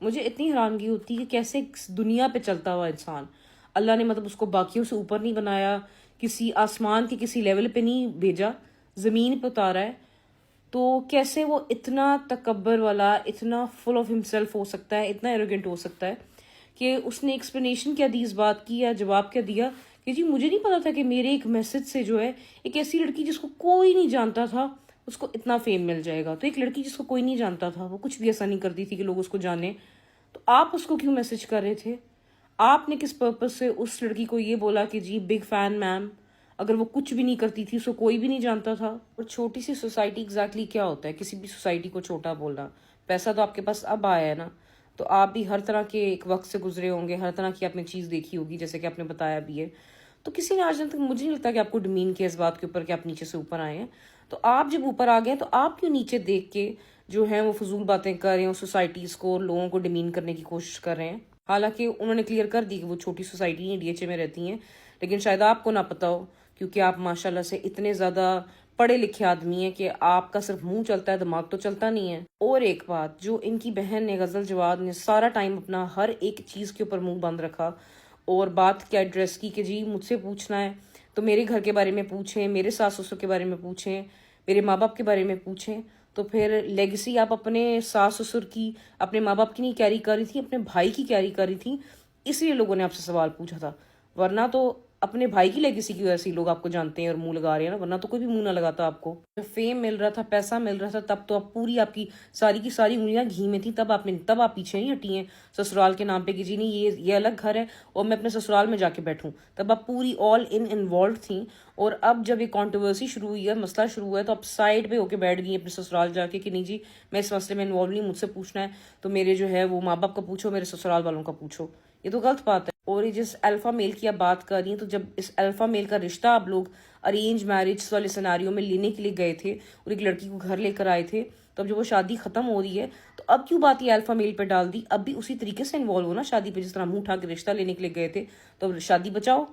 مجھے اتنی حیرانگی ہوتی ہے کہ کیسے دنیا پہ چلتا ہوا انسان، اللہ نے مطلب اس کو باقیوں سے اوپر نہیں بنایا، کسی آسمان کے کسی لیول پہ نہیں بھیجا، زمین پہ اتارا ہے، تو کیسے وہ اتنا تکبر والا، اتنا فل آف ہمسیلف ہو سکتا ہے، اتنا ایروگنٹ ہو سکتا ہے کہ اس نے ایکسپلینیشن کیا دی اس بات کی، یا جواب کیا دیا کہ جی مجھے نہیں پتا تھا کہ میرے ایک میسج سے جو ہے ایک ایسی لڑکی جس کو کوئی نہیں جانتا تھا اس کو اتنا فیم مل جائے گا۔ تو ایک لڑکی جس کو کوئی نہیں جانتا تھا، وہ کچھ بھی ایسا نہیں کرتی تھی کہ لوگ اس کو جانیں، تو آپ اس کو کیوں میسج کر رہے تھے؟ آپ نے کس پرپز سے اس لڑکی کو یہ بولا کہ جی بگ فین میم، اگر وہ کچھ بھی نہیں کرتی تھی، اس کو کوئی بھی نہیں جانتا تھا؟ اور چھوٹی سی سوسائٹی ایگزیکٹلی کیا ہوتا ہے؟ کسی بھی سوسائٹی کو چھوٹا بولنا، پیسہ تو آپ کے پاس اب آیا ہے نا، تو آپ بھی ہر طرح کے ایک وقت سے گزرے ہوں گے، ہر طرح کی آپ نے چیز دیکھی ہوگی، جیسے کہ آپ نے بتایا بھی ہے۔ تو کسی نے آج تک، مجھے نہیں لگتا کہ آپ کو ڈمین کیا اس بات کے اوپر کہ آپ نیچے سے اوپر آئے ہیں۔ تو آپ جب اوپر آ گئے تو آپ کیوں نیچے دیکھ کے جو ہیں وہ فضول باتیں کر رہے ہیں، سوسائٹیز کو، لوگوں کو ڈمین کرنے کی کوشش کر رہے ہیں؟ حالانکہ انہوں نے کلیئر کر دی کہ وہ چھوٹی سوسائٹی ہیں، ڈی ایچ اے میں رہتی ہیں، لیکن شاید آپ کو نہ پتا ہو، کیونکہ آپ ماشاءاللہ سے اتنے زیادہ پڑھے لکھے آدمی ہیں کہ آپ کا صرف منہ چلتا ہے، دماغ تو چلتا نہیں ہے۔ اور ایک بات، جو ان کی بہن نے، غزل جواد نے، سارا ٹائم اپنا ہر ایک چیز کے اوپر منہ بند رکھا اور بات کیا ایڈریس کی کہ جی مجھ سے پوچھنا ہے تو میرے گھر کے بارے میں پوچھیں، میرے ساس سسر کے بارے میں پوچھیں، میرے ماں باپ کے بارے میں پوچھیں۔ تو پھر لیگیسی آپ اپنے ساس سسر کی، اپنے ماں باپ کی نہیں کیری کر رہی تھی، اپنے بھائی کی کیری کر رہی تھی، اس لیے لوگوں نے آپ سے سوال پوچھا تھا۔ ورنہ تو اپنے بھائی کی لیگیسی کی وجہ سے لوگ آپ کو جانتے ہیں اور منہ لگا رہے ہیں نا، ورنہ تو کوئی بھی منہ نہ لگاتا آپ کو۔ جب فیم مل رہا تھا، پیسہ مل رہا تھا، تب تو آپ کی ساری انگلیاں گھی میں تھیں، تب آپ پیچھے نہیں ہٹی ہیں سسرال کے نام پہ کہ جی نہیں یہ الگ گھر ہے اور میں اپنے سسرال میں جا کے بیٹھوں، تب آپ پوری آل انوالوڈ تھیں۔ اور اب جب یہ کانٹروورسی شروع ہوئی ہے، مسئلہ شروع ہوا ہے، تو آپ سائڈ پہ ہو کے بیٹھ گئی ہیں اپنے سسرال جا کے کہ نہیں جی میں اس مسئلے میں انوالو نہیں، مجھ سے پوچھنا ہے تو میرے جو ہے وہ ماں باپ کا پوچھو، میرے سسرال والوں کا پوچھو۔ یہ تو غلط بات ہے۔ اور یہ جس الفا میل کی آپ بات کر رہی ہیں، تو جب اس الفا میل کا رشتہ آپ لوگ ارینج میرج والے سیناریو میں لینے کے لیے گئے تھے اور ایک لڑکی کو گھر لے کر آئے تھے، تو اب جب وہ شادی ختم ہو رہی ہے تو اب کیوں بات یہ الفا میل پہ ڈال دی؟ اب بھی اسی طریقے سے انوالو ہونا شادی پہ، جس طرح منہ اٹھا کے رشتہ لینے کے لیے گئے تھے، تو شادی بچاؤ۔